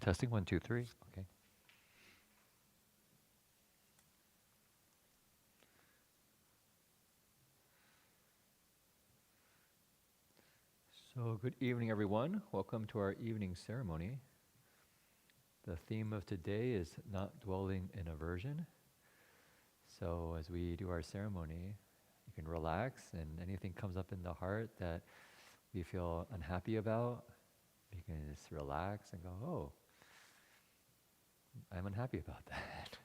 Testing 1, 2, 3. Okay. So, good evening, everyone. Welcome to our evening ceremony. The theme of today is not dwelling in aversion. So, as we do our ceremony, you can relax, and anything comes up in the heart that we feel unhappy about, you can just relax and go, oh, I'm unhappy about that.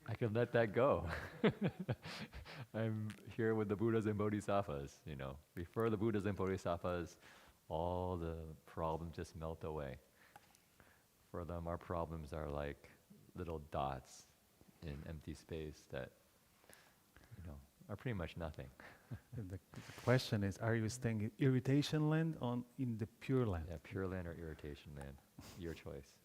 I can let that go. I'm here with the Buddhas and Bodhisattvas, Before the Buddhas and Bodhisattvas, all the problems just melt away. For them, our problems are like little dots in empty space that, are pretty much nothing. The question is, are you staying in irritation land or in the pure land? Yeah, pure land or irritation land, your choice.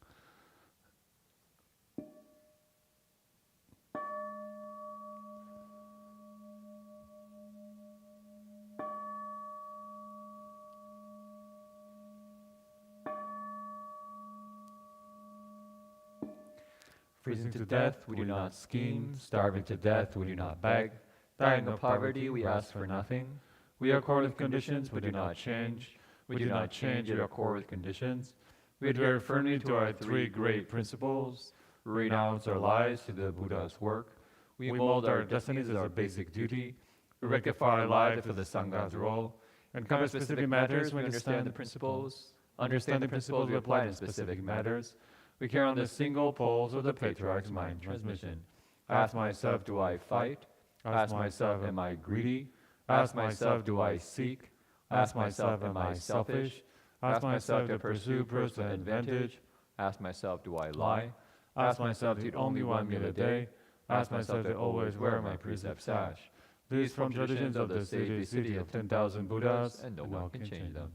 Freezing to death, we do not scheme. Starving to death, we do not beg. Dying of poverty, we ask for nothing. We accord with conditions, we do not change. We do not change, yet accord with conditions. We adhere firmly to our three great principles. We renounce our lives to the Buddha's work. We mold our destinies as our basic duty. We rectify our life to the Sangha's role. And come to specific matters, we understand the principles. Understand the principles, we apply in specific matters. We carry on the single poles of the Patriarch's mind transmission. Ask myself, do I fight? Ask myself, am I greedy? Ask myself, do I seek? Ask myself, am I selfish? Ask myself to pursue personal advantage. Ask myself, do I lie? Ask myself to eat only one meal a day. Ask myself to always wear my precept sash. These from traditions of the sage city of 10,000 Buddhas, and no one can change them.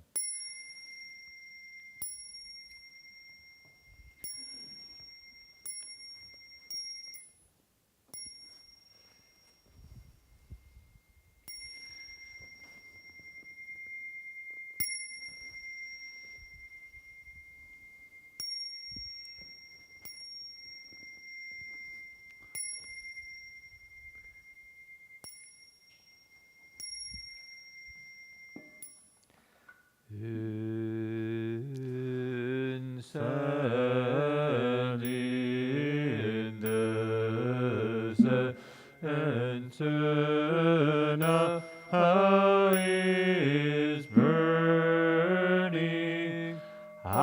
Is burning high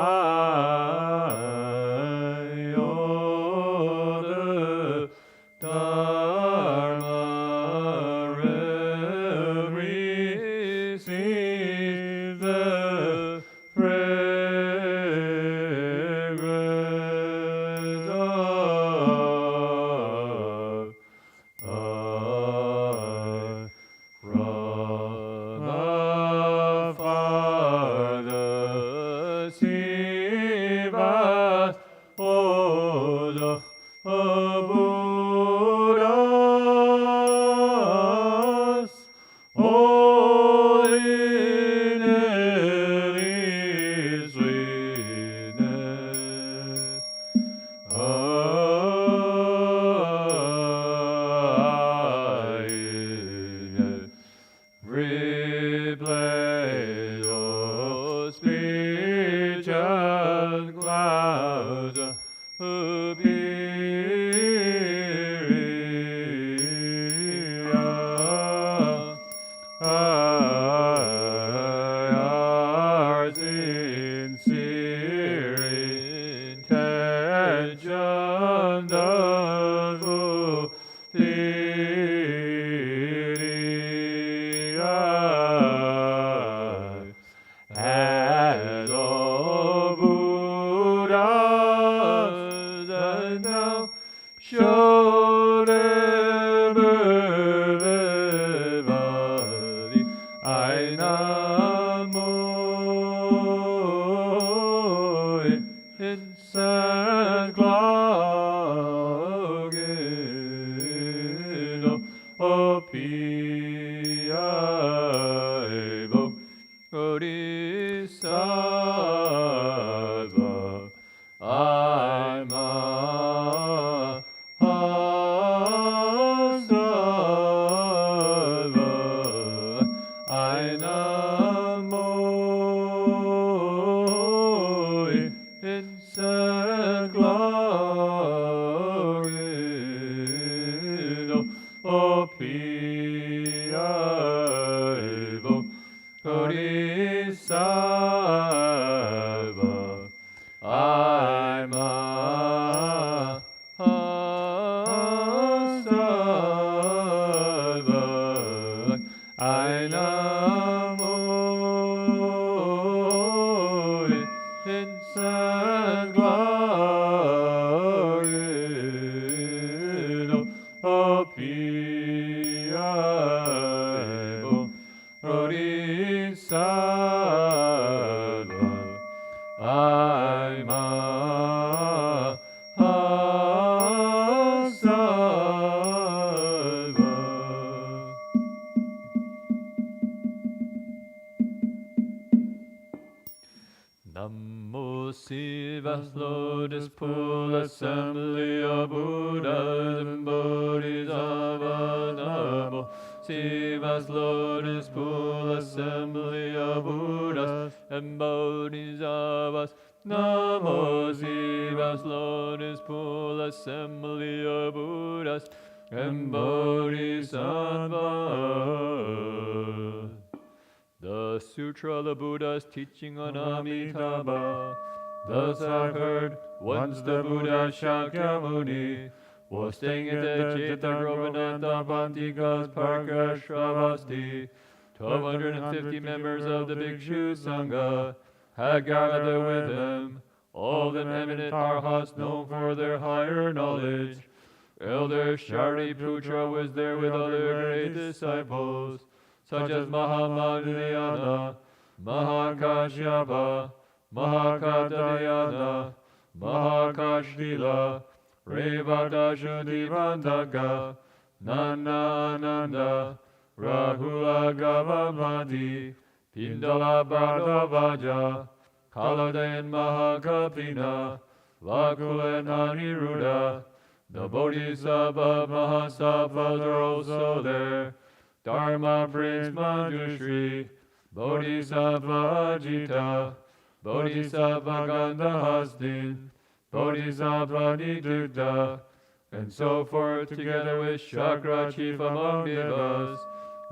o'er the Dharma realm, receive the fragrance from afar the Siva, O the Buddhas, holiness, sweetness. Replay those speech and clouds appear. Our sincere intention does as O Buddhas and thou showed everybody, I namo in San Claudio o Piaibo Bodhisattva. and glory, opiaivo, Orisava, I'm a Sava, I namo in San glory, opiaivo, Orisava, I'm a Sava. Namo Sivas Lotus Pool Assembly of Buddhas and Bodhisattvas. Namo Sivas Lotus Pool Assembly of Buddhas and Bodhisattvas. Namo Sivas Lotus Pool Assembly of Buddhas and Bodhisattvas. The Sutra of the Buddha's teaching on Amitabha. Thus I've heard, once the Buddha Shakyamuni was staying at the Chetagrovanath Pantika's Parka Shravasti. 1,250 members of the Bhikshu Sangha had gathered with him, all of them eminent arhats known for their higher knowledge. Elder Shariputra was there with other great disciples, such as Mahamadhyana, Mahakashyapa, Mahakatayana, Mahakashila, Revadashudivandaka, Nana Rahula Gavamadi, Pindala Bhardavaja, Kaladayan Mahakapina, Vakula and Aniruddha. The Bodhisattva Mahasattvas are also there. Dharma Prince Manjushri, Bodhisattva Ajita, Bodhisattva Gandhahastin, Bodhisattva Nidukta, and so forth, together with Shakra chief among Devas,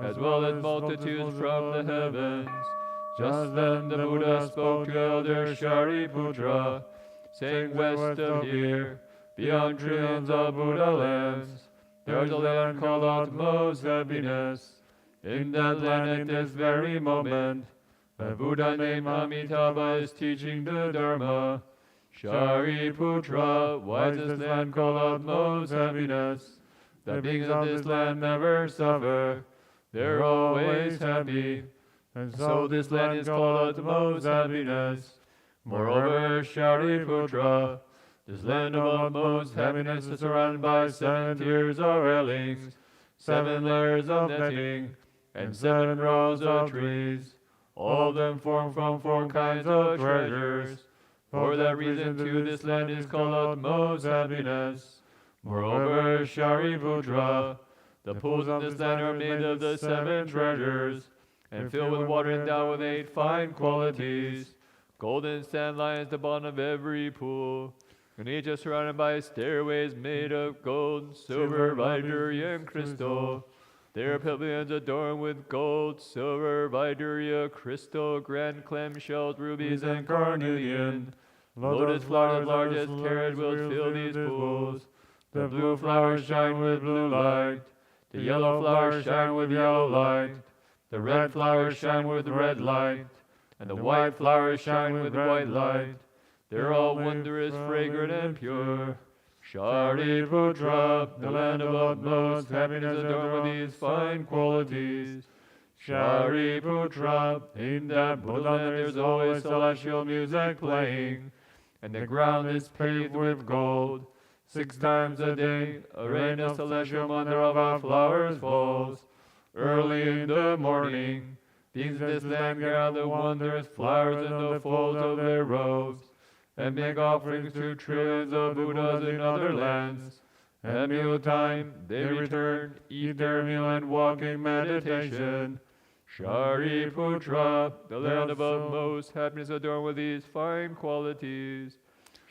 as well as multitudes from the heavens. Just then the Buddha spoke to Elder Shariputra, saying, west of here, beyond trillions of Buddha lands, there is a land called Utmost Happiness. In that land at this very moment, a Buddha named Amitabha is teaching the Dharma. Shariputra, why is this land called Utmost Happiness? The beings of this land never suffer. They're always happy. And so this land is called Utmost Happiness. Moreover, Shariputra, this land of utmost happiness is surrounded by 7 tiers of railings, 7 layers of netting, and 7 rows of trees. All of them formed from 4 kinds of treasures. For that reason, too, this land is called utmost happiness. Moreover, Shariputra, the pools of this land are made of the 7 treasures, and filled with water endowed with 8 fine qualities. Golden sand lies at the bottom of every pool, and each is surrounded by stairways made of gold, silver, vajra, and crystal. Their pavilions adorned with gold, silver, vajra, crystal, grand clamshells, rubies, and carnelian. Lotus flowers large as carriage wheels fill these pools. The blue flowers shine with blue light. The yellow flowers shine with yellow light. The red flowers shine with red light. And the white flowers shine with white light. They're all wondrous, fragrant, and pure. Shariputra, the land of utmost happiness adorned with these fine qualities. Shariputra, in that Buddha land there's always celestial music playing, and the ground is paved with gold. 6 times a day, a rain of celestial mandarava flowers falls. Early in the morning, beings of this land gather wondrous flowers in the folds of their robes, and make offerings to trillions of Buddhas in other lands. At mealtime, they return, eat their meal, and walk in meditation. Shariputra, the land of utmost happiness adorned with these fine qualities.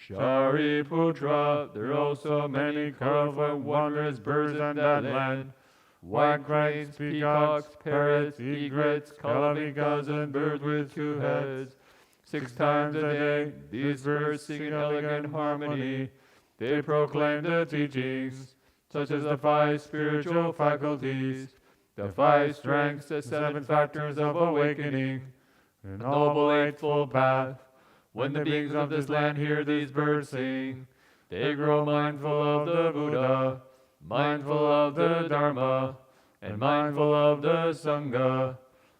Shariputra, there are also many colorful and wondrous birds in that land. White cranes, peacocks, parrots, egrets, calaveras, and birds with 2 heads. 6 times a day, these birds sing in elegant harmony. They proclaim the teachings, such as the 5 spiritual faculties, the 5 strengths, the 7 factors of awakening, the Noble Eightfold Path. When the beings of this land hear these birds sing, they grow mindful of the Buddha, mindful of the Dharma, and mindful of the Sangha.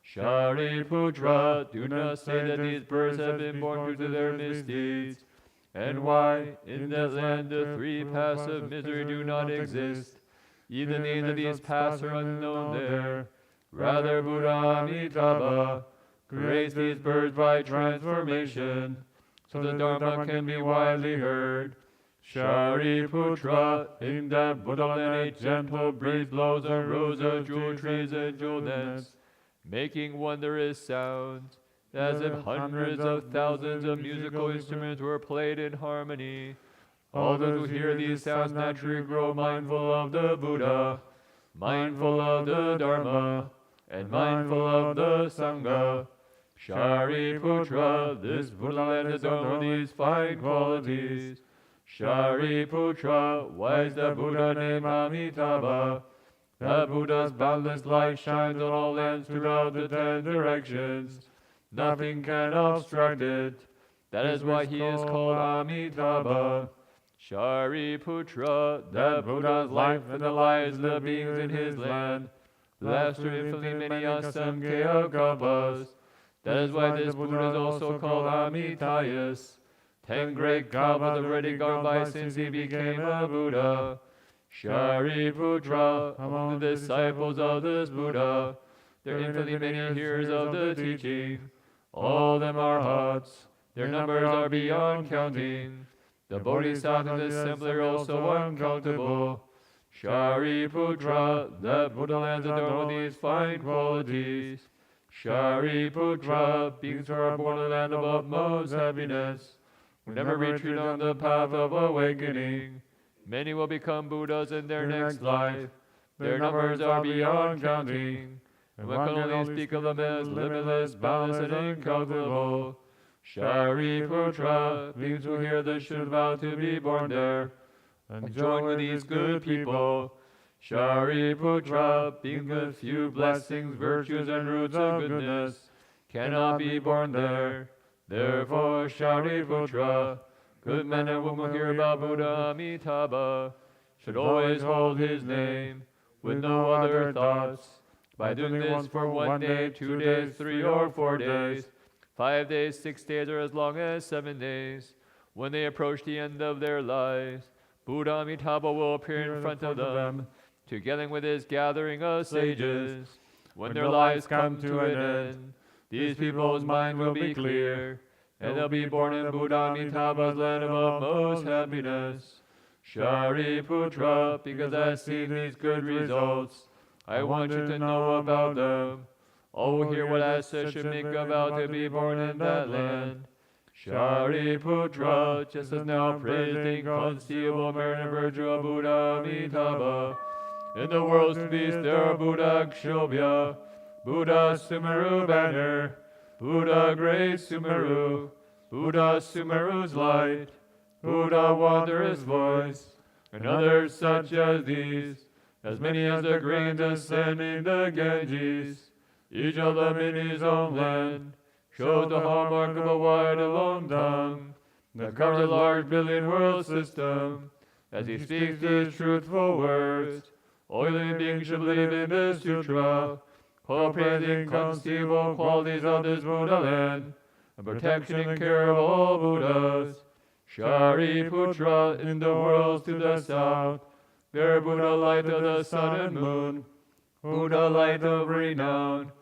Shariputra, do not say that these birds have been born due to their misdeeds, and why in that land the 3 paths of misery do not exist. Even the names of these paths are unknown there. Rather, Buddha Amitabha creates these birds by transformation, so the Dharma can be widely heard. Shariputra, in that Buddha land a gentle breeze blows on rows of jewel trees and jewel nets, making wondrous sounds, as if hundreds of thousands of musical instruments were played in harmony. All those who hear these sounds naturally grow mindful of the Buddha, mindful of the Dharma, and mindful of the Sangha. Shariputra, this Buddha land is adorned with these 5 qualities. Shariputra, why is the Buddha named Amitabha? The Buddha's boundless light shines on all lands throughout the 10 directions. Nothing can obstruct it. That is why he is called Amitabha. Shariputra, the Buddha's life and the lives of the beings in his land last through infinitely many asamkhya kalpas. That is why this Buddha is also called Amitayus. 10 great kalpas have already gone by since he became a Buddha. Shariputra, among the disciples of this Buddha, there are infinitely many hearers of the teaching. All of them are arhats. Their numbers are beyond counting. The bodhisattvas in this assembly are also uncountable. Shariputra, the Buddha lands adorned with these 5 qualities. Shariputra, beings who are born in the land of utmost happiness, will never retreat on the path of awakening. Many will become Buddhas in their next life. Their numbers are beyond counting, and one can only speak of them as limitless, boundless, and incalculable. Shariputra, beings who hear this should vow to be born there, and join with these good people. Shariputra, beings with few blessings, virtues, and roots of goodness, cannot be born there. Therefore, Shariputra, good men and women who hear about Buddha Amitabha should always hold his name with no other thoughts. By doing this for 1 day, 2 days, 3 or 4 days, 5 days, 6 days, or as long as 7 days, when they approach the end of their lives, Buddha Amitabha will appear in front of them, together with his gathering of sages. When their lives come to an end, these people's mind will be clear, and they'll be born in Buddha Amitabha's land of utmost happiness. Shariputra, because I've seen these good results, I want you to know about them. All who hear what I said should make a vow to be born in that land. Shariputra, just as now praised the inconceivable merit and virtue of Buddha Amitabha. In the world's feast there are Buddha Kshobhya, Buddha Sumeru banner, Buddha great Sumeru, Buddha Sumeru's light, Buddha wondrous voice, and others such as these, as many as the grains ascending the Ganges, each of them in his own land, shows the hallmark of a wide and long tongue that covers a large billion world system. As he speaks these truthful words, all living beings should believe in this sutra, call praise the inconceivable qualities of this Buddha land, and protection and care of all Buddhas. Shariputra, in the worlds to the south, there Buddha light of the sun and moon, Buddha light of renown,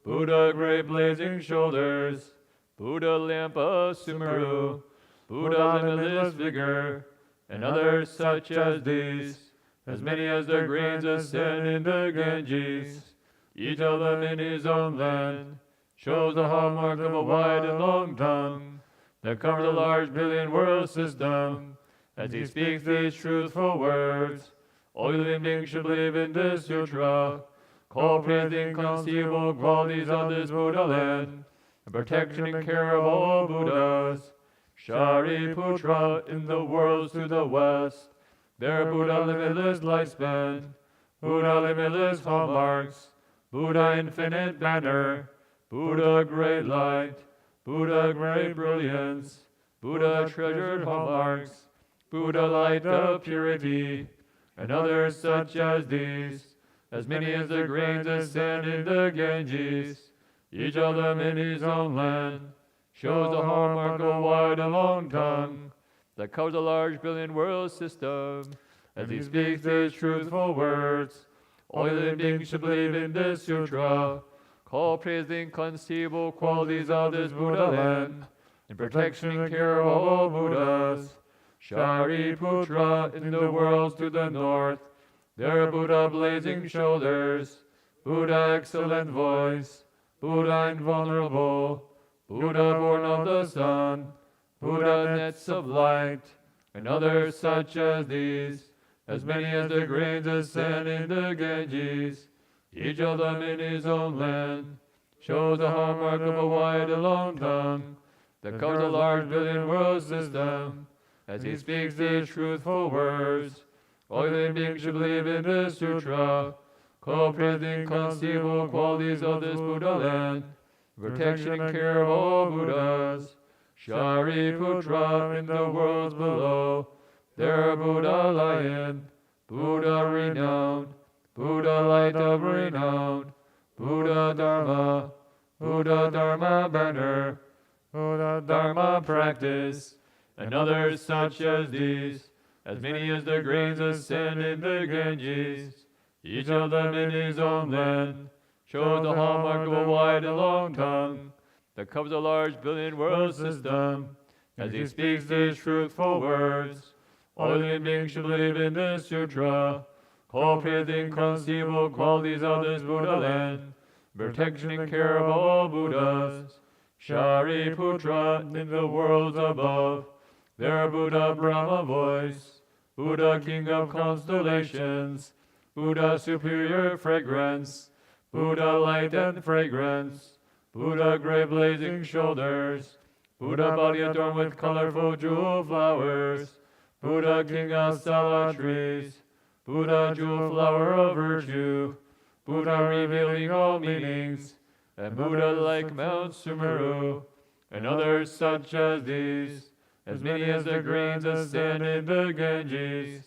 Buddha great blazing shoulders, Buddha lamp of Sumeru, Buddha limitless vigor, and others such as these, as many as the grains ascend in the Ganges, each of them in his own land, shows the hallmark of a wide and long tongue that cover the large billion world system. As he speaks these truthful words, all living beings should believe in this sutra. Call praise the inconceivable qualities of this Buddha land, and protection and care of all Buddhas. Shariputra in the worlds to the west, their Buddha limitless lifespan, Buddha limitless hallmarks, Buddha infinite banner, Buddha great light, Buddha great brilliance, Buddha treasured hallmarks, Buddha light of purity, and others such as these, as many as the grains of sand in the Ganges, each of them in his own land, shows the hallmark of a wide and long tongue that covers a large billion world system. As he speaks these truthful words, all living beings should believe in this sutra. Call praise the inconceivable qualities of this Buddha land, in protection and care of all Buddhas. Shariputra in the worlds to the north, their Buddha blazing shoulders, Buddha excellent voice, Buddha invulnerable, Buddha born of the sun, Buddha nets of light, and others such as these, as many as the grains of sand in the Ganges, each of them in his own land, shows the hallmark of a wide and long tongue that covers a large billion world system. As he speaks these truthful words, all living beings should believe in this sutra. Call praise the inconceivable qualities of this Buddha land, protection and care of all Buddhas. Shariputra in the worlds below, there Buddha lion, Buddha renowned, Buddha light of renown, Buddha Dharma, Buddha Dharma banner, Buddha Dharma practice, and others such as these, as many as the grains of sand in the Ganges, each of them in his own land, shows the hallmark of a wide and long tongue that covers a large billion world system. As he speaks these truthful words, all living beings should believe in this sutra. Call praise the inconceivable qualities of this Buddha land, protection and care of all Buddhas. Shariputra in the worlds above, there Buddha Brahma voice, Buddha king of constellations, Buddha superior fragrance, Buddha light and fragrance, Buddha great blazing shoulders, Buddha body adorned with colorful jewel flowers, Buddha king of Sala trees, Buddha jewel flower of virtue, Buddha revealing all meanings, and Buddha like Mount Sumeru, and others such as these, as many as the grains of sand in the Ganges,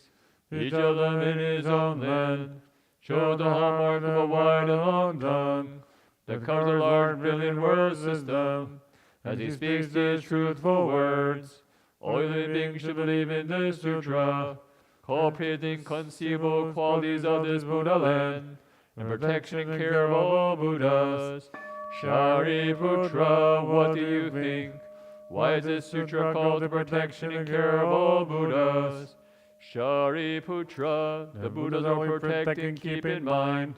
each of them in his own land, show the hallmark of a wide and long tongue that covers a large billion world system. As he speaks these truthful words, all living beings should believe in this sutra. Call praise the inconceivable qualities of this Buddha land, and protection and care of all Buddhas. Shariputra, what do you think? Why is this sutra called the protection and care of all Buddhas? Shariputra, the Buddhas are worth protecting, keep in mind.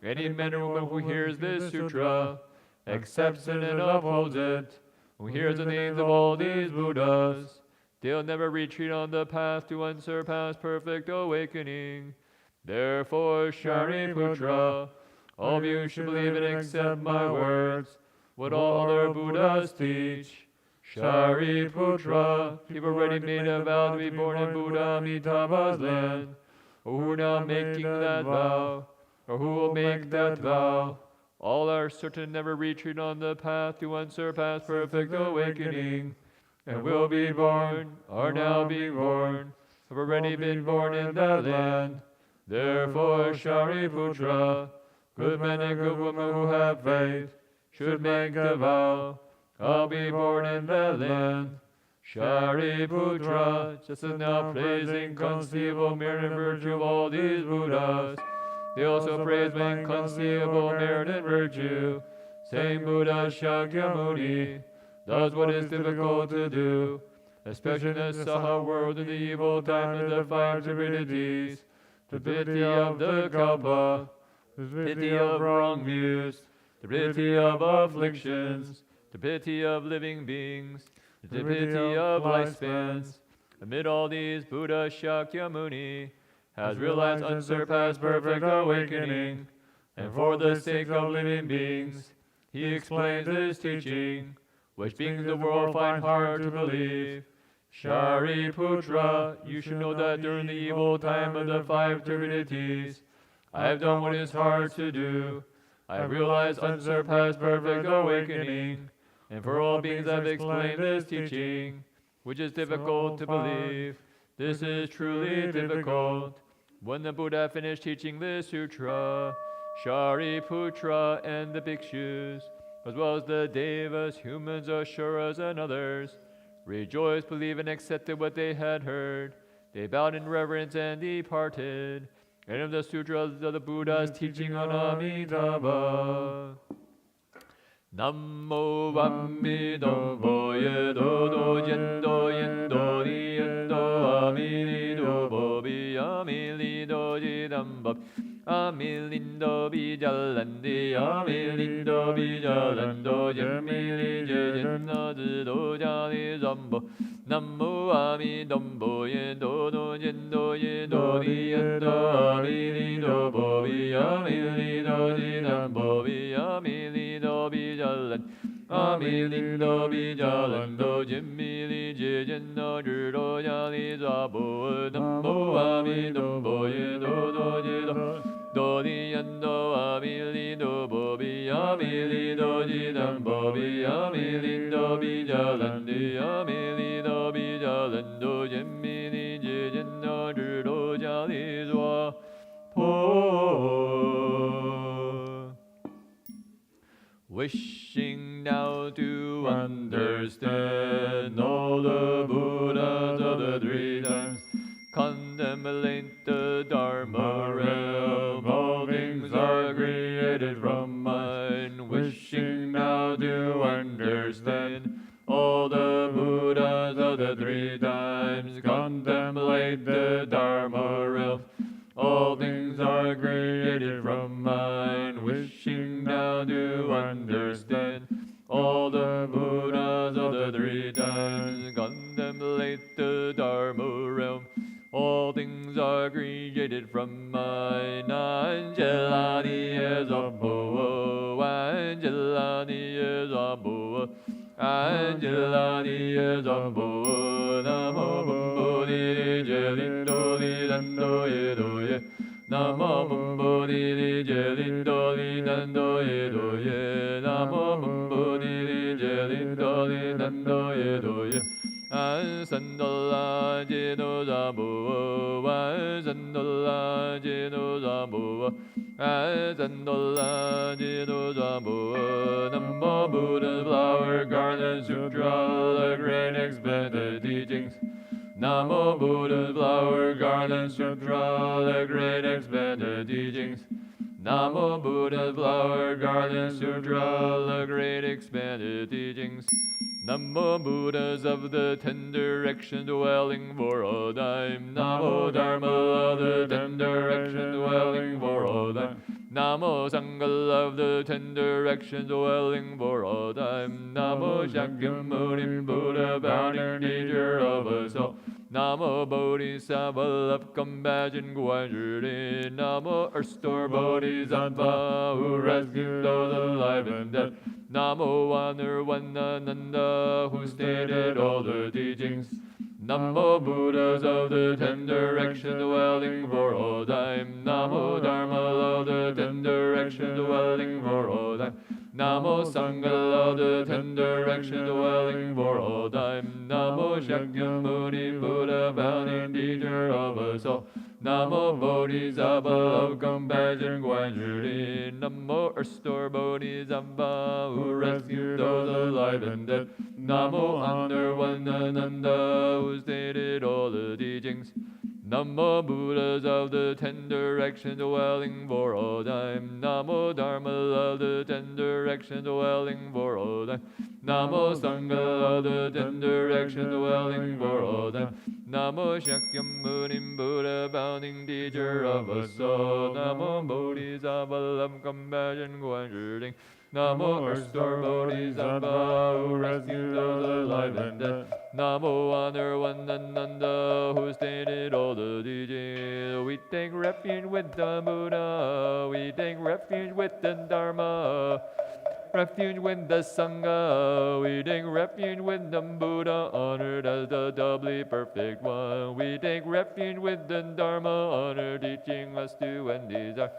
Any man or woman who hears this sutra, accepts it and upholds it, who hears the names of all these Buddhas, they'll never retreat on the path to unsurpassed perfect awakening. Therefore, Shariputra, all of you should believe and accept my words, what all other Buddhas teach. Shariputra, people already made a vow to be born in Buddha Amitabha's land, or who are now making that vow, or who will make that vow, all are certain never retreat on the path to unsurpassed perfect awakening, and will be born, are now being born, have already been born in that land. Therefore, Shariputra, good men and good women who have faith, should make a vow, I'll be born in that land. Shariputra, just as now praising inconceivable merit and virtue of all these Buddhas, they also praise my inconceivable merit and virtue. Same Buddha Shakyamuni does what is difficult to do, especially in the Saha world in the evil time of the five Turidities, the pity of the Kalpa, the pity of wrong views, the pity of afflictions, the pity of living beings, the divinity of lifespans. Amid all these, Buddha Shakyamuni has realized unsurpassed perfect awakening, and for the sake of living beings, he explains this teaching, which beings the world find hard to believe. Shariputra, you should know that during the evil time of the 5 turbidities, I have done what is hard to do. I have realized unsurpassed perfect awakening, and for all beings I have explained this teaching, which is difficult to believe. This is truly difficult. When the Buddha finished teaching this sutra, Shariputra and the bhikshus, as well as the devas, humans, asuras, and others, rejoiced, believed, and accepted what they had heard. They bowed in reverence and departed. And of the sutras of the Buddha's teaching on Amitabha. Nammo Amidambo Yedo Yendo Yendo Yendo Amilido Bobi Amilido Jidambab Amilindo Bijalandi Amilindo Bijalando Yamili Jayana Zido Jali Zambo Nammo Amidambo Yedo Yendo Yedo Yendo Amilido Bobi Amilido Jidambo Amilido Bijalan Amilindo Bijalando Jimili Jayana Jiro Jali Zabo Nammo Amidambo Yedo Yedo Dodi yando amilido bobi amilido jidam bobi amilido bijalandi amilido bijalando jemmili jejendo jiro jalizwa po. Wishing now to understand all the Buddhas of the 3 times, contemplate the Dharma realm, all things are created from mind. Wishing now to understand all the Buddhas of the 3 times, contemplate the Dharma realm, all things are created from mind. Wishing now to understand all the Buddhas of the 3 times, contemplate the Dharma realm, all things are created from mind. Angelani is a boa, Angelani is a boa, Angelani is a boa. Namo Buddhi Jelindo Lidando Yedoye, Namo Buddhi Jelindo Lidando Yedoye, Namo Buddhi Jelindo Lidando Yedoye. Ansandola Jino Zabu, Ansandola Jino Zabu, Ansandola Jino Zabu, Namo Buddha's flower garland sutra, the great expanded teachings. Namo Buddha's flower garland sutra, the great expanded teachings. Namo Buddha's flower garland sutra, the great expanded teachings. Namo Buddhas of the 10 directions dwelling for all time. Namo Dharma of the 10 directions dwelling for all time. Namo Sangha of the 10 directions dwelling for all time. Namo Shakyamuni Buddha, founding teacher of us all. Namo Bodhisattva of compassion, Guanjuri. Namo Earth-store Bodhisattva, who rescued those alive and dead. Namo Nirvanananda, who stated all the teachings. Namo Buddhas of the 10 directions dwelling for all time. Namo Dharma of the 10 directions dwelling for all time. Namo Sangha of the 10 directions dwelling for all time. Namo Shakyamuni Buddha, founding teacher of us all. Namo Bodhisattva of compassion, Guanjuri. Namo Earth-store Bodhisattva, who rescued those alive and dead. Namo Nirvanananda, who stated all the teachings. Namo Buddhas of the 10 directions dwelling for all time. Namo Dharma of the 10 directions dwelling for all time. Namo Sangha of the 10 directions dwelling for all time. Namo Shakyamuni Buddha, founding teacher of us all. Namo Bodhisattva of compassion, Guanjuri. Namo Earthstar Bodhisattva, who rescues those alive and dead. Namo Honor One Ananda, who stated all the teachings. We take refuge with the Buddha, we take refuge with the Dharma. Refuge with the Sangha, we take refuge with the Buddha, honored as the doubly perfect one. We take refuge with the Dharma, honored, teaching us to end desire.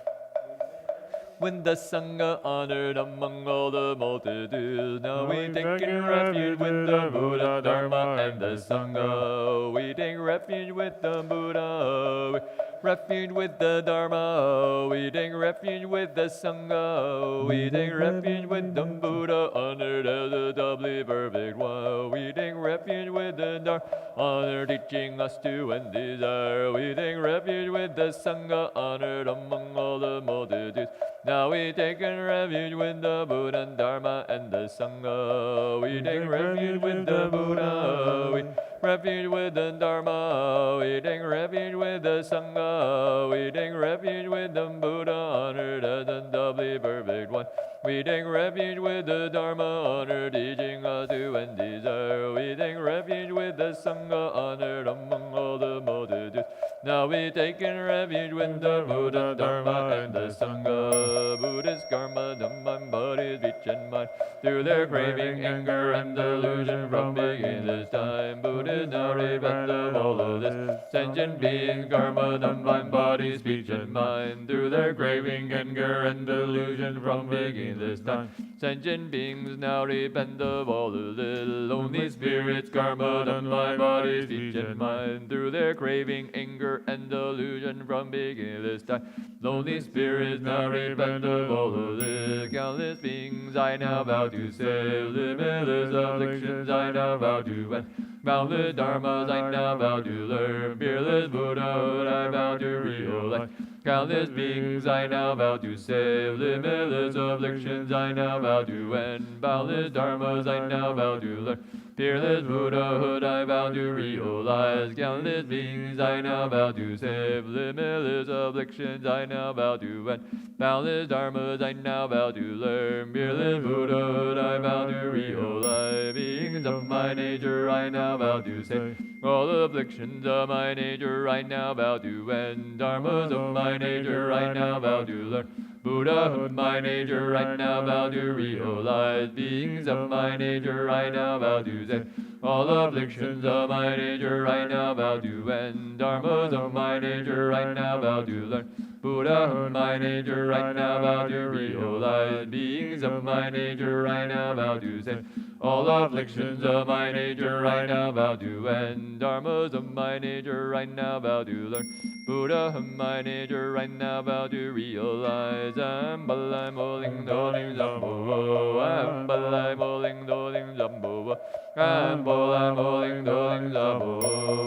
When the Sangha honored among all the multitudes, now we take refuge with the Buddha, Dharma, and the Sangha. We take refuge with the Buddha, refuge with the Dharma. We take refuge with the Sangha. We take refuge with the Buddha, honored as the doubly perfect one. We take refuge with the Dharma, honored, teaching us to end desire. We take refuge with the Sangha, honored among all the multitudes. Now we take refuge with the Buddha, Dharma, and the Sangha. We take refuge with the Buddha. We refuge with the Dharma. We take refuge with the Sangha. We take refuge with the Buddha, honored as the doubly perfect one. We take refuge with the Dharma, honored, teaching us to end desire. We take refuge with the Sangha, honored among all the multitudes. Now we take refuge with the Buddha, Dharma, and the Sangha. Buddhist karma, Dhamma, body, speech, and mind. Through their craving, anger, and delusion from beginner's time. Buddhists now repent of all of this. Sentient beings, karma, Dhamma, body, speech, and mind. Through their craving, anger, and delusion from beginner's time. Sentient beings now repent of all of this. Lonely spirits, karma, Dhamma, body, speech, and mind. Through their craving, anger, and delusion from beginner's time. Lonely spirits now repent of all of this. Countless beings I now vow to save. Limitless afflictions I now vow to end. Boundless dharmas I now vow to learn. Fearless Buddhahood I vow to realize. Countless beings I now vow to save. Limitless afflictions I now vow to end. Boundless dharmas I now vow to learn. Fearless Buddhahood I vow to realize. Countless beings I now vow to save. Limitless afflictions I now vow to end. Boundless dharmas I now vow to learn. Fearless Buddhahood I vow to realize. Beings of my nature I now vow to save. All afflictions of my nature I now vow to end. Dharmas of my nature I now vow to learn. Buddhahood my nature I now vow to realize. Beings of my nature I now vow to save. All afflictions of my nature I now vow to end. Dharmas of my nature I now vow to learn. Buddhahood my nature I now vow to realize. Beings of my nature I now vow to save. All afflictions of my nature I now vow to end. Dharmas of my nature I now vow to learn. Buddha of my nature I now vow to realize. Ambalai moling doling zambo. Ambalai moling doling zambo. Ambalai moling doling zambo.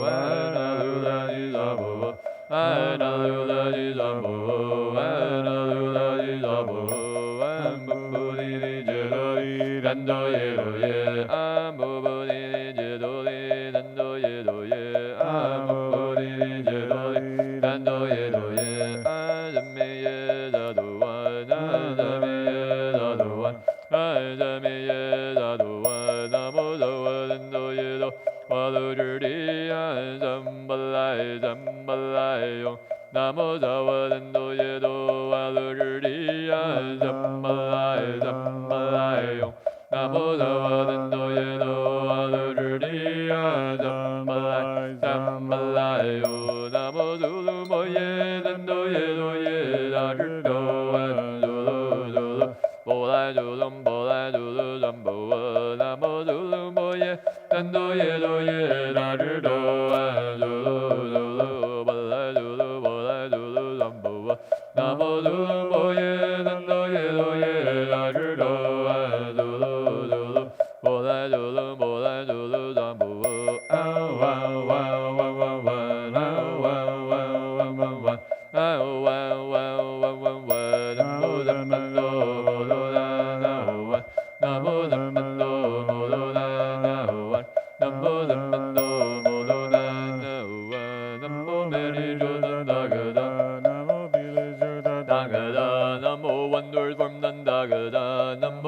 Analula di zambo. Analula di zambo. Analula di zambo. Ambubudi di jedoi. Dando yedo ye. Ambubudi di jedoi. Dando yedo ye. Ambubudi di jedoi. Dando yedo ye. Azame ye dado wan. Azame ye dado wan. Azame ye dado wan. Namo zawa dando yedo. Walu jurdi zambalai zambalai yong. Namo zawa dando yedo. Walu jurdi zambalai zambalai yong. Namo zawa dando yedo. Walu jurdi zambalai zambalai yong. Namo zulu moye dando yedo ye da jurdo zulu zulu. Bolai zulum bolai zulu zambo. Namo zulu moye dando yedo ye da jurdo zulu zulu. Bolai zulu bolai zulu zambo. Namo zulu moye dando yedo ye da jurdo zulu zulu. Bolai zulu bolai zulu zambo. Ow wow wow wow wow wow. Ow wow wow wow wow wow. Ow wow wow wow wow wow. Namo zammando mododa na wa. Namo zammando mododa na wa. Namo zammando mododa na wa. Namo meri jodan dagada. Namo bile jodan dagada. Namo wonders from dagada. Namo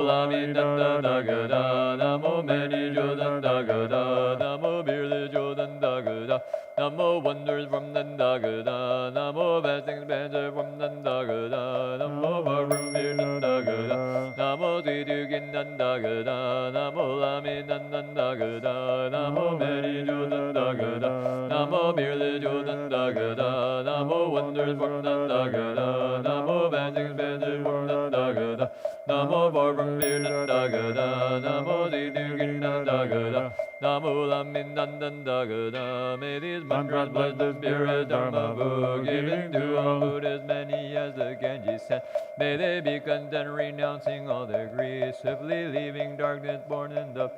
Lami Nanda Dagada, Namo Many Jodan Dagada, Namo Beerly Jodan Dagada, Namo Wonders from Nandagada, Namo Blessings Banter from Nandagada, Namo Varum Nandagada, Namo Tidugin Nandagada, Namo Lami Nandagada, Namo Many Jodan Dagada, Namo Beerly Jodan Dagada, Namo Wonders from Nandagada, Namo Blessings Banter from Nandagada, Namo Varum Nandagada, Namo Tidugin Nandagada, Namo Lamin Nandagada. May these mantras bless the spirit Dharma Buddha, giving to all Buddhas many as the Ganges sent. May they be content, renouncing all their griefs, swiftly leaving darkness born in the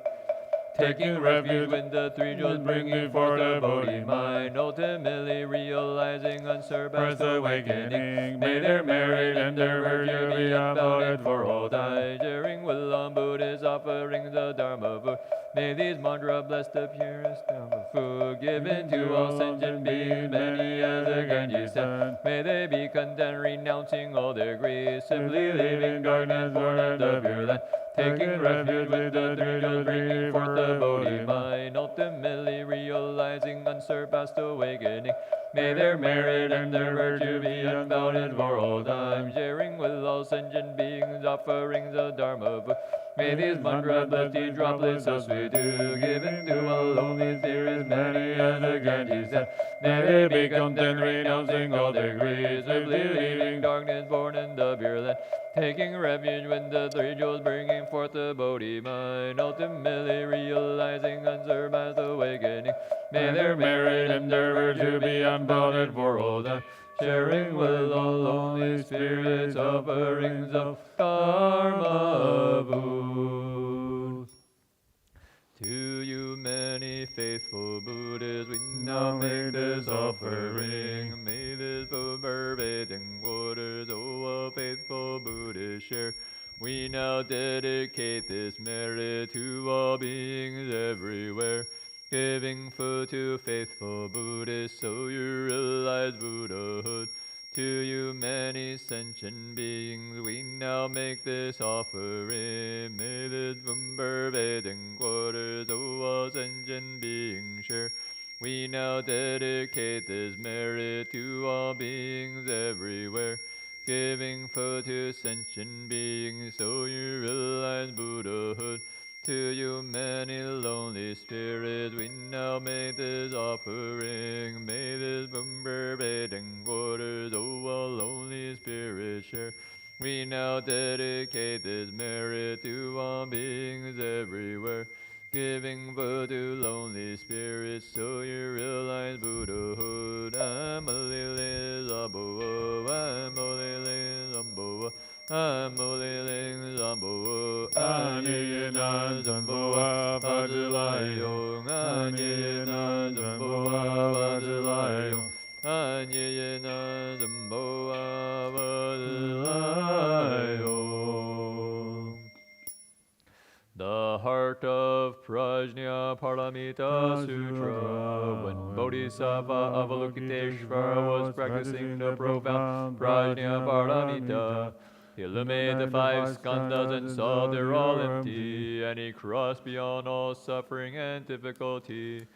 taking refuge with the three jewels, bringing forth the Bodhi mind, ultimately realizing unsurpassed awakening. May their merit and their virtue be unbounded for all time, sharing with all Buddhist offerings the Dharma food. May these mantra bless the purest Dharma food, given to all sentient beings, many as the Ganges sent. May they be content, renouncing all their griefs, simply leaving darkness born in the pure land, taking refuge with the three jewels, bringing forth the Bodhi mind, ultimately realizing unsurpassed awakening. May their merit and their virtue be unbounded for all time, sharing with all sentient beings offerings of Dharma food. May these mantras bless these droplets of sweet dew, given to all lonely spirits, many as the Ganges sent. May they be content, renouncing all their griefs, simply leaving darkness born in the pure land, taking refuge with the three jewels, bringing forth the Bodhi mind, ultimately realizing unsurpassed awakening. May their merit and their virtue be unbounded for all time, sharing with all lonely spirits offerings of Dharma food. To you many faithful Buddhas, we now make this offering. May this food pervade in quarters, O all faithful Buddhists share. We now dedicate this merit to all beings everywhere, giving food to faithful Buddhists so you realize Buddhahood. To you many sentient beings, we now make this offering. May this food pervade in quarters, O all sentient beings share. We now dedicate this merit to all beings everywhere, giving food to sentient beings so you realize Buddhahood. To you many lonely spirits, we now make this offering. May this food pervade in quarters, O all lonely spirits share. We now dedicate this merit to all beings everywhere, giving food to lonely spirits so you realize Buddhahood. Amalili Zambo, Amalili Zambo, Amalili Zambo, Aniyana Zambo, Vajilayong, Aniyana Zambo, Vajilayong, Aniyana Zambo, Vajilayong. The heart of Prajna Paramita Sutra. When Bodhisattva Avalokiteshvara was practicing the profound Prajna Paramita, he illuminated the five skandhas and saw they're all empty, and he crossed beyond all suffering and difficulty.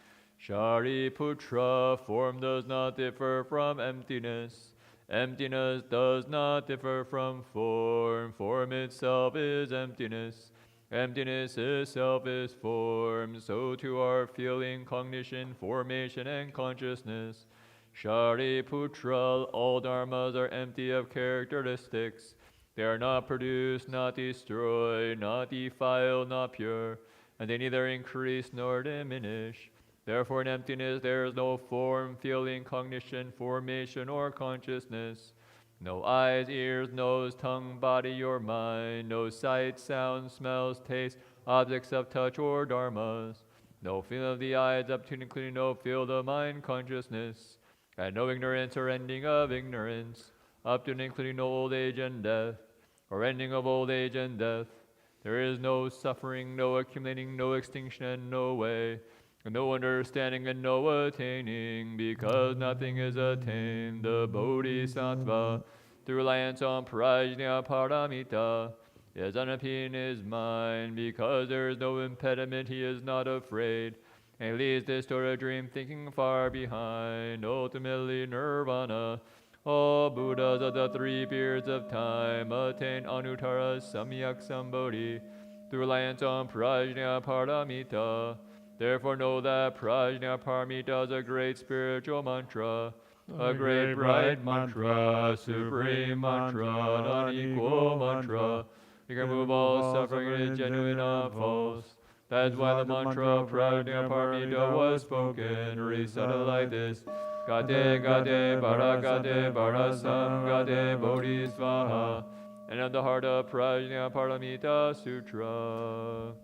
Shariputra, form does not differ from emptiness. Emptiness does not differ from form. Form itself is emptiness. Emptiness itself is form. So too are feeling, cognition, formation, and consciousness. Shariputra, all dharmas are empty of characteristics. They are not produced, not destroyed, not defiled, not pure, and they neither increase nor diminish. Therefore in emptiness there is no form, feeling, cognition, formation, or consciousness. No eyes, ears, nose, tongue, body, or mind. No sight, sound, smells, taste, objects of touch, or dharmas. No feeling of the eyes up to and including no field of mind consciousness. And no ignorance or ending of ignorance, up to and including no old age and death, or ending of old age and death. There is no suffering, no accumulating, no extinction, and no way, and no understanding and no attaining, because nothing is attained. The Bodhisattva, through reliance on Prajna Paramita, His unappealing is mine, because there is no impediment, he is not afraid. And he leads this to a dream, thinking far behind, ultimately nirvana. All Buddhas of the three periods of time attain Anuttara Samyak Sambodhi through reliance on Prajna Paramita. Therefore know that Prajna Paramita is a great spiritual mantra, a great bright mantra, supreme mantra, unequal mantra. You can move all suffering, it is genuine and false. That is why the mantra Prajna Paramita was spoken, recited like this. Gate Gate Barasam Gate Bodhisvaha. And of the heart of Prajna Paramita Sutra.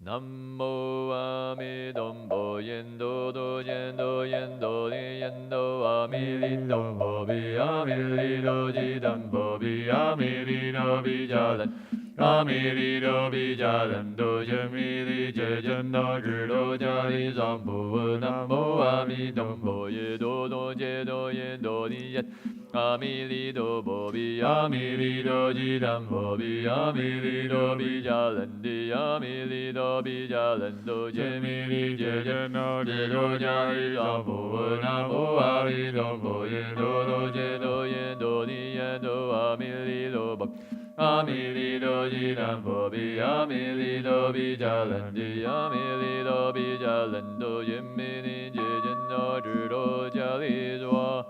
Nammo Amidambo Yendo Do Yendo Yendo Ni Yendo Amilido Bobi Amilido Jidambo Bi Amilido Bijalan Amilido Bijalan Do Jamili Jejando Judo Jali Zambo Nammo Amidambo Yedo Do Jedo Yendo Ni Yet Amilido Bobi Amilido Jidam Bobi Amilido Bijalandi Amilido Bijalando Jemili Jejano Jedo Jari Zambo Namo Amilido Boyedo Do Jedo Yendo Ni Yendo Amilido Bak Amilido Jidam Bobi Amilido Bijalandi Amilido Bijalando Jemili Jejano Judo Jali Zwa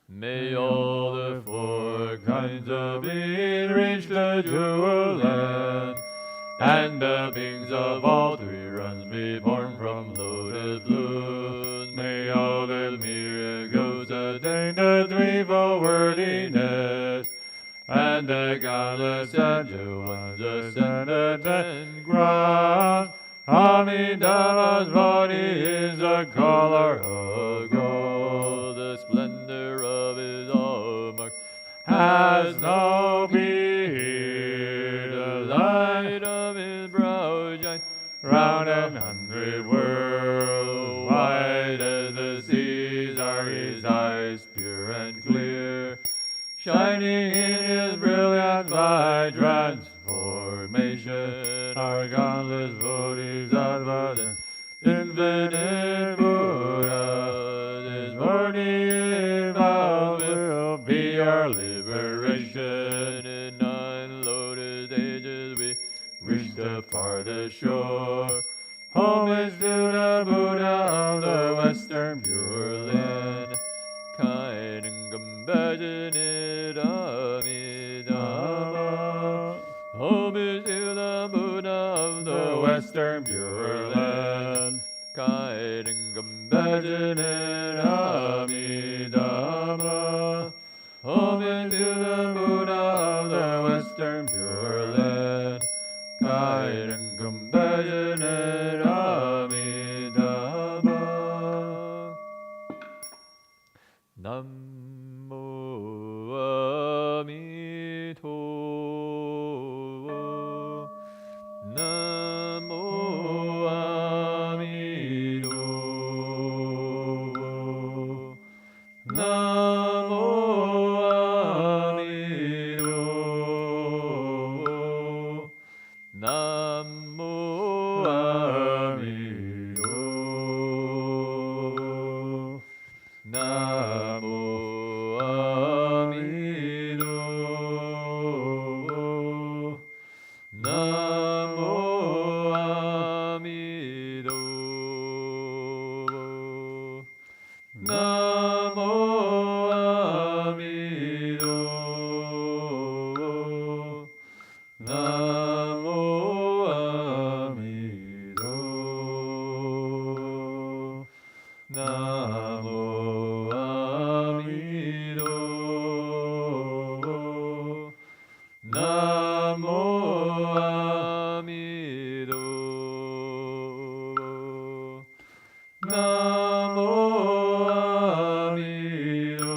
May all the four kinds of beings reach the jewel land, and the beings of all three realms be born from lotus blooms. May all the miracles attain the threefold worthiness, and the countless angel ones ascend the 10 ground. Amitabha's body is the color of gold. The splendor of his hallmark has no beard. The light of his brow shines round 100 worlds. White as the seas are his eyes, pure and clear, shining in his brilliant light transformation. Our countless bodhisattvas and infinite Buddhas, his bodhisattva will be our liberation. In 9 lotus ages we reach the farthest shore. Homage to the Buddha of the Western Pure Land. Kind and compassionate Amitabha. Homage to the Buddha of the Western Pure Land. Kind and compassionate Amitabha. Homage to the Buddha of the Western Pure Land. Kind and compassionate Amitabha. Nammo Amito. Namo Amido. Namo Amido. Namo Amido. Namo Amido. Namo Amido. Namo Amido. Namo Amido. Namo Amido. Namo Amido. Namo Amido.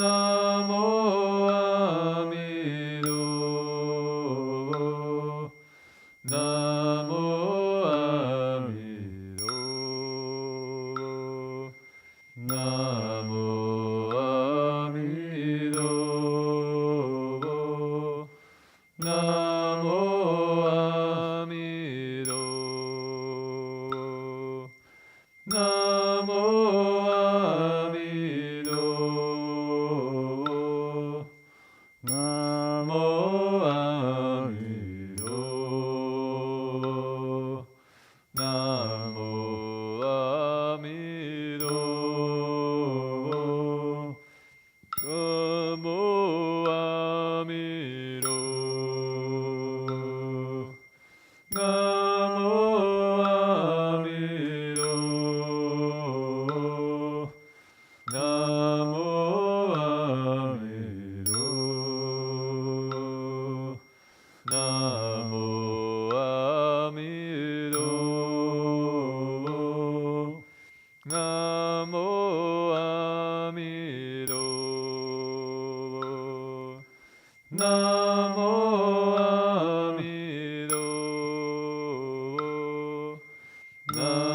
Namo Amido. Namo Amido. Namo Amido. Namo Amido. Namo Amido. Namo Amido. Namo Amido. Namo Amido. Namo Amido. Namo Amido. Namo Amido. Namo Amido. Namo Amido. Namo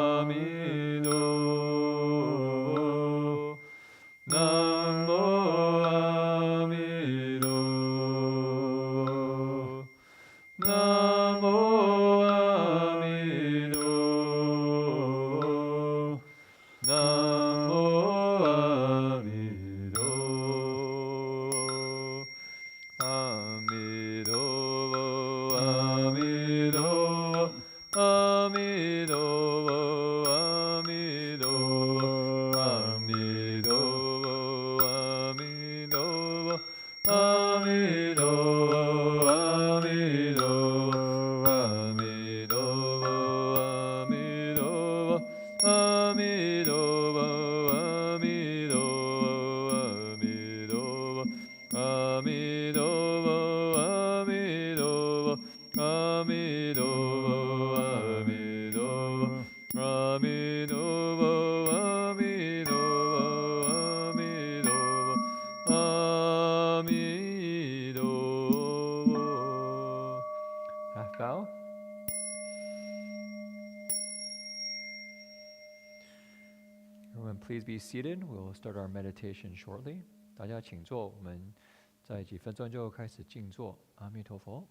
Amido. Namo Amido. Namo Amido. Namo Amido. Namo Amido. Amido. Amido. Amido. Amido. Amido. Amido. Amido. Amido. Amido. Amido. Amido. Amido. Amido. Amido. Amido. Amido. Amido. Amido. Half bow. Everyone, please be seated. We'll start our meditation shortly. 大家请坐，我们在几分钟就开始静坐。阿弥陀佛。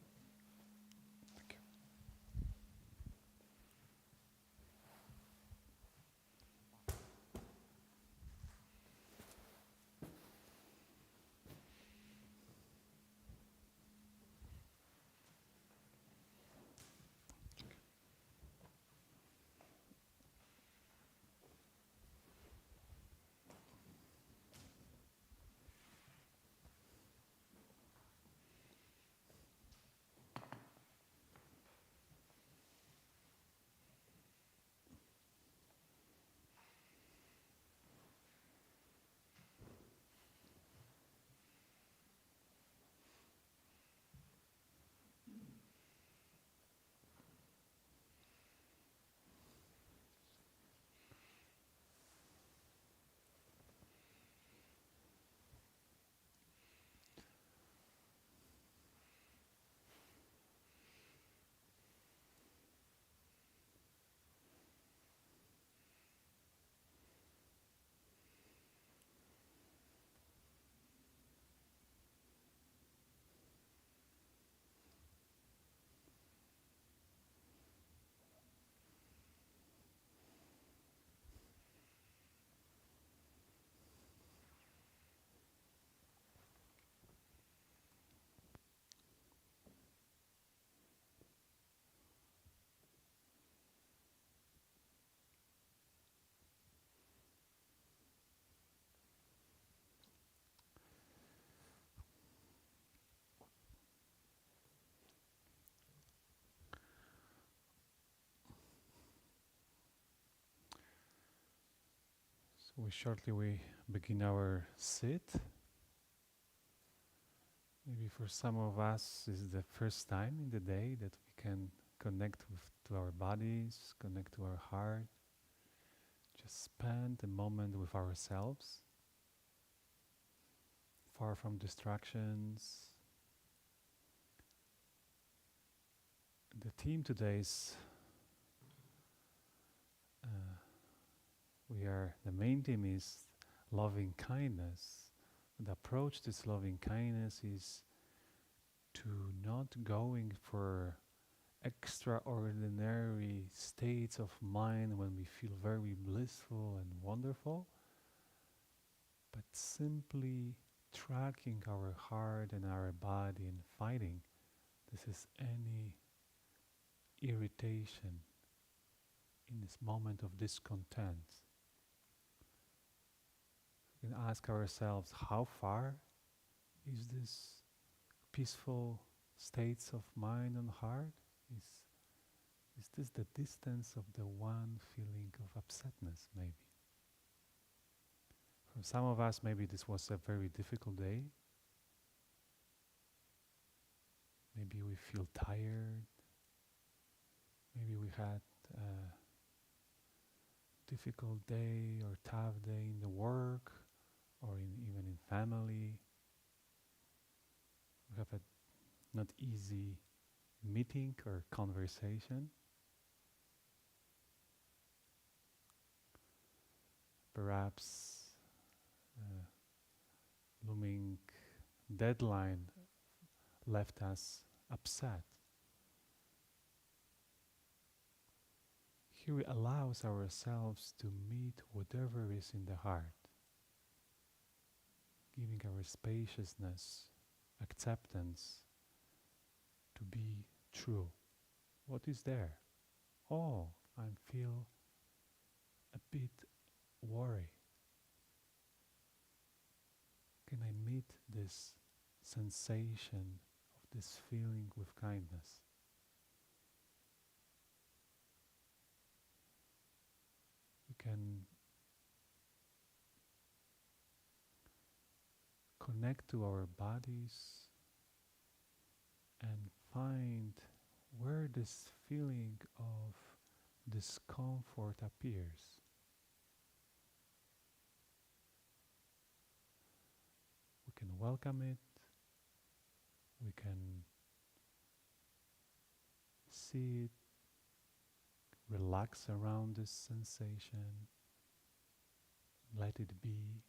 We begin our sit. Maybe for some of us, this is the first time in the day that we can connect to our bodies, connect to our heart. Just spend a moment with ourselves, far from distractions. The theme today is the main theme is loving kindness. The approach to this loving kindness is to not going for extraordinary states of mind when we feel very blissful and wonderful, but simply tracking our heart and our body and fighting. This is any irritation in this moment of discontent. We can ask ourselves, how far is this peaceful states of mind and heart? Is this the distance of the one feeling of upsetness, maybe? For some of us, maybe this was a very difficult day. Maybe we feel tired. Maybe we had a difficult day or tough day in the work or even in family. We have a not easy meeting or conversation. Perhaps looming deadline left us upset. Here we allow ourselves to meet whatever is in the heart, giving our spaciousness, acceptance to be true. What is there? Oh, I feel a bit worried. Can I meet this sensation of this feeling with kindness? We can connect to our bodies and find where this feeling of discomfort appears. We can welcome it, we can see it, relax around this sensation, let it be,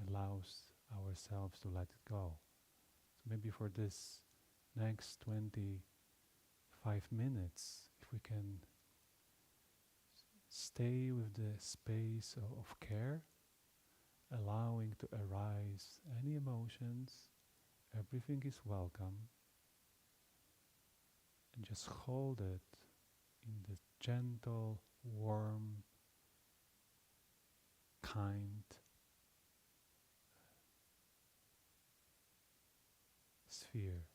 allows ourselves to let it go. So maybe for this next 25 minutes, if we can stay with the space of care, allowing to arise any emotions, everything is welcome, and just hold it in the gentle, warm, kind sphere.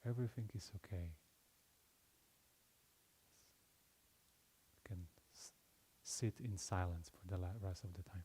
Everything is okay. You can sit in silence for the rest of the time.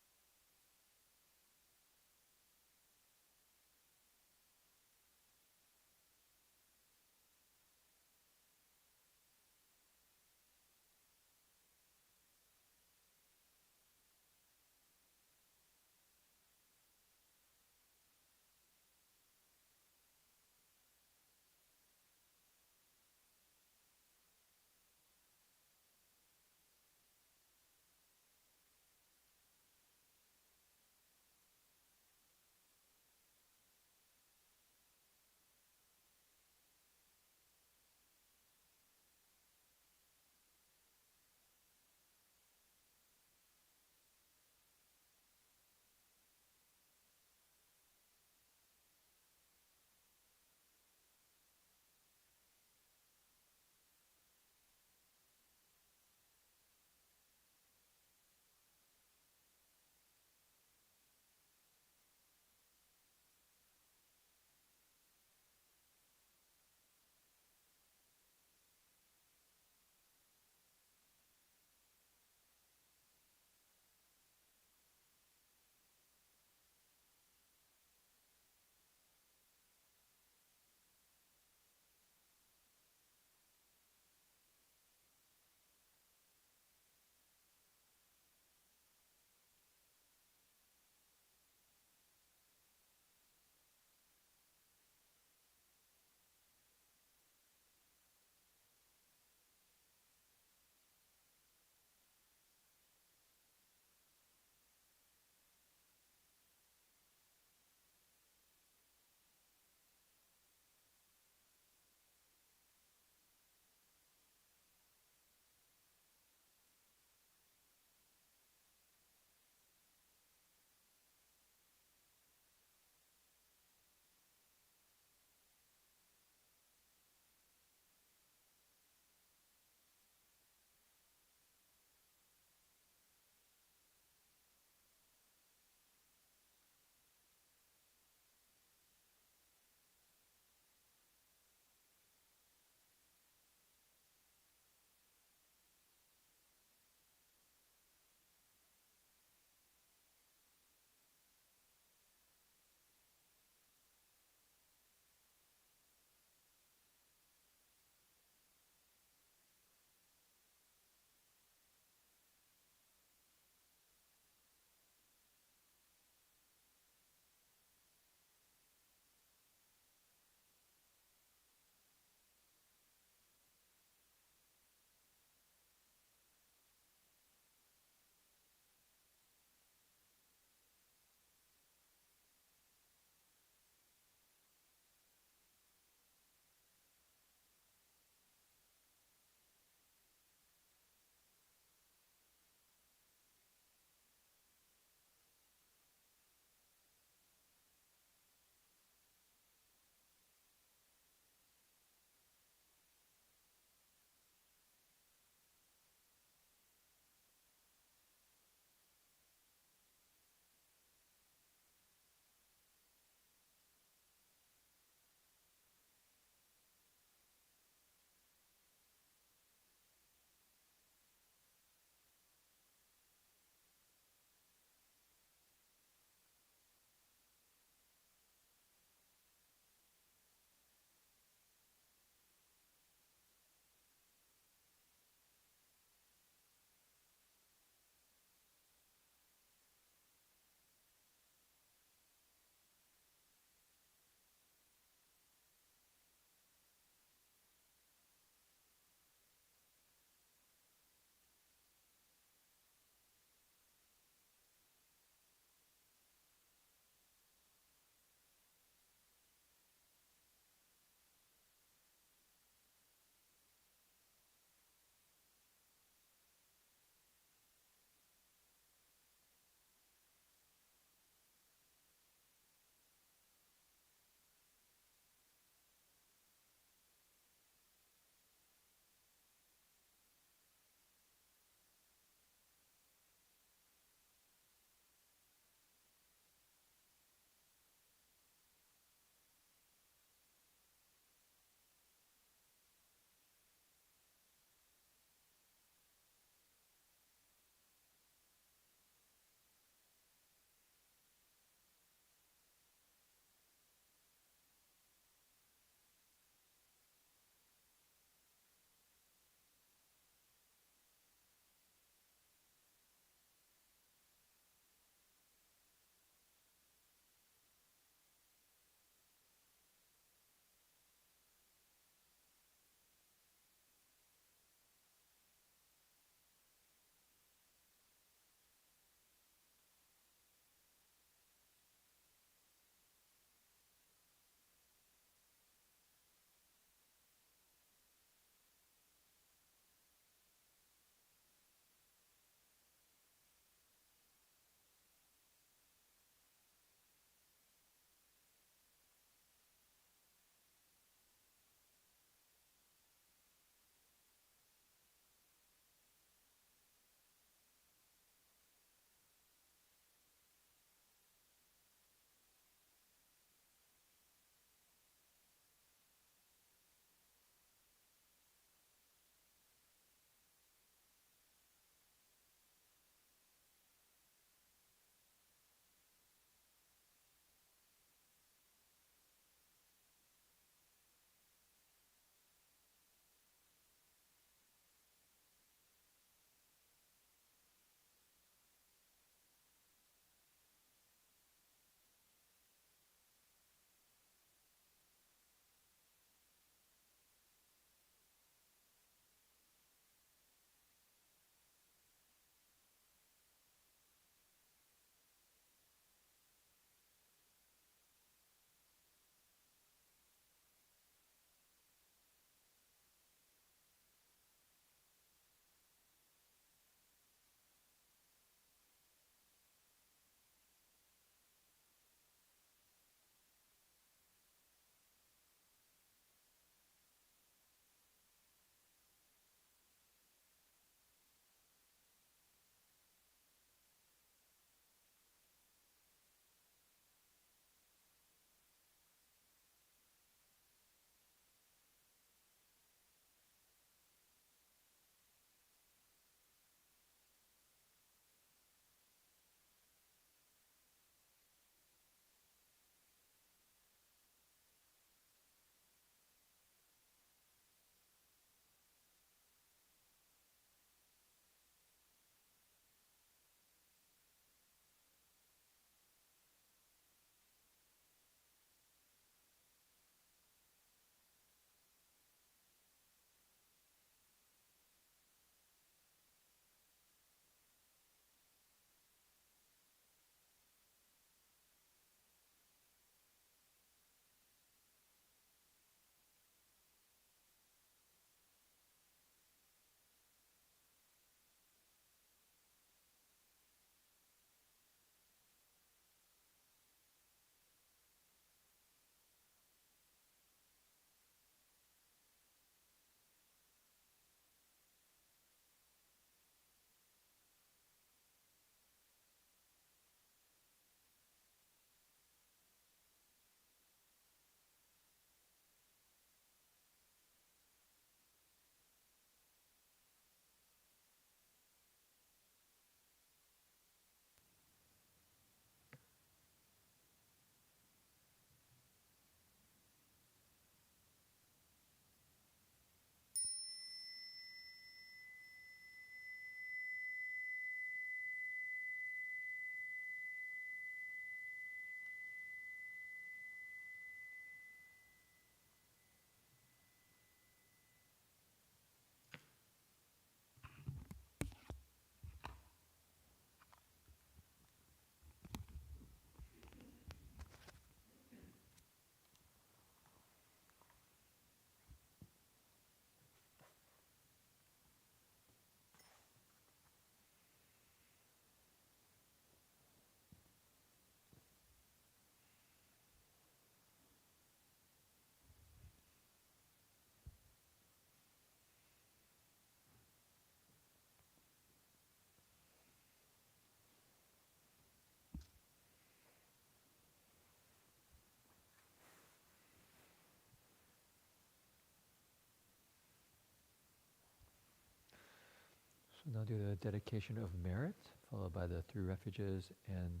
We'll now do the dedication of merit, followed by the three refuges and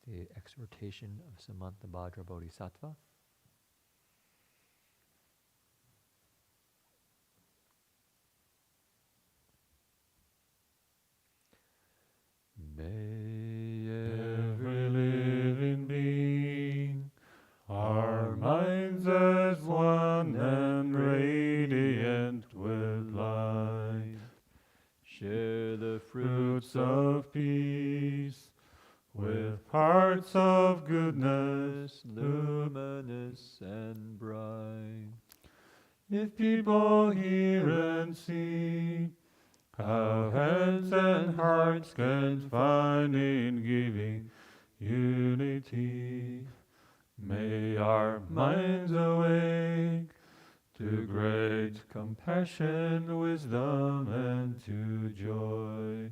the exhortation of Samantabhadra Bodhisattva. May Every living being, our minds as one and radiant with light, share the fruits of peace, with hearts of goodness, luminous and bright. If people hear and see how hands and hearts can find in giving unity, may our minds awake to great compassion, wisdom, and to joy.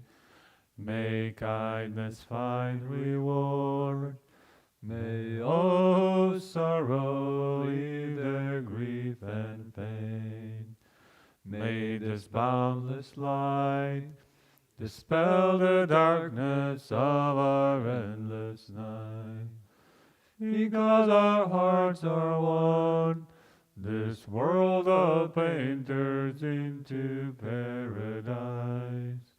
May kindness find reward. May all sorrow leave their grief and pain. May this boundless light dispel the darkness of our endless night. Because our hearts are one, this world of pain turns into paradise.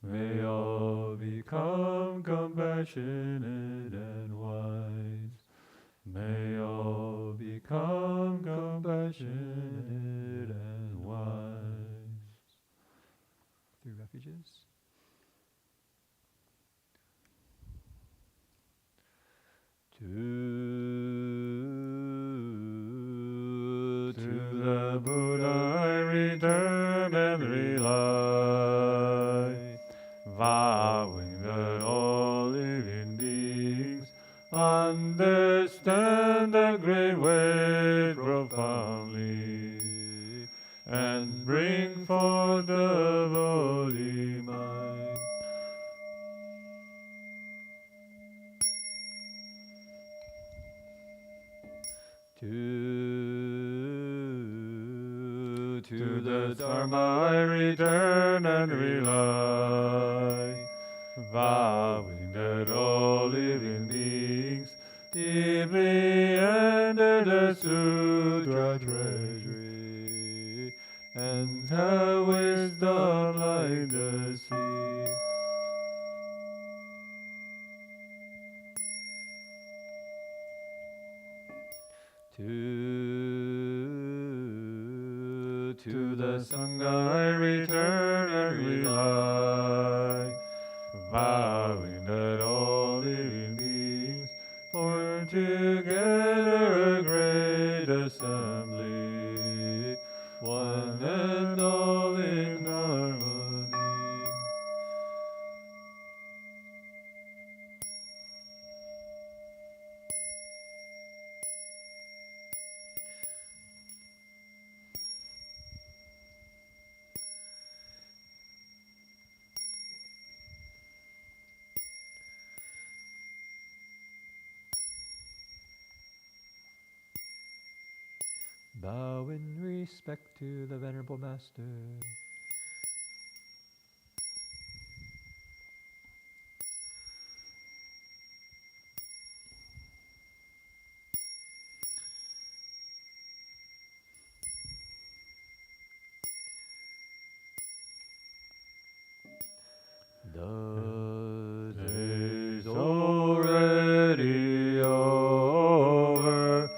May all become compassionate and wise. May all become compassionate and wise. Three refuges. To the Buddha I return and rely, vowing that all living beings understand the great way profoundly, and bring forth the Bodhi mind. To the Dharma I return and rely, vowing that all living beings deeply enter the Sutra treasury, and have wisdom like the sea. To the Sangha I return and rely, vowing that all living beings form together a great assembly, one and all in harmony. Bow in respect to the Venerable Master. The Day's already over,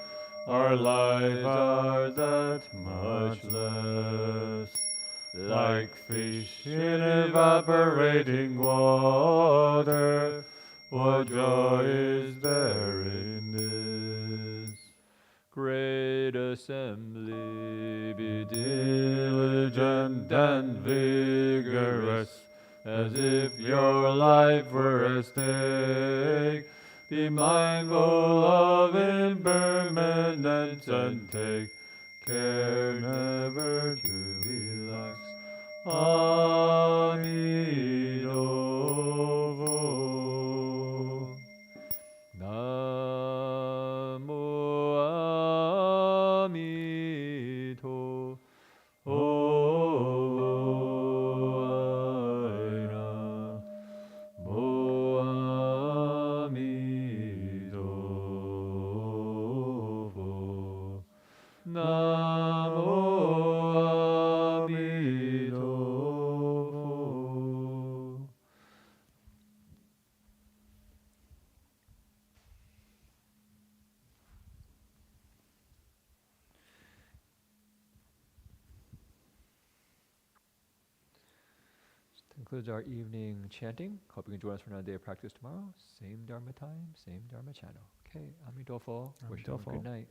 our lives are that much less, like fish in evaporating water. What joy is there in this great assembly? Be diligent and vigorous, as if your life were at stake. Be mindful of impermanence and take care never to relax. Amitabha. Namo Amito. concludes our evening chanting. Hope you can join us for another day of practice tomorrow. Same Dharma time, same Dharma channel. Okay, Amidofo. Wish you a Amidofo. good night.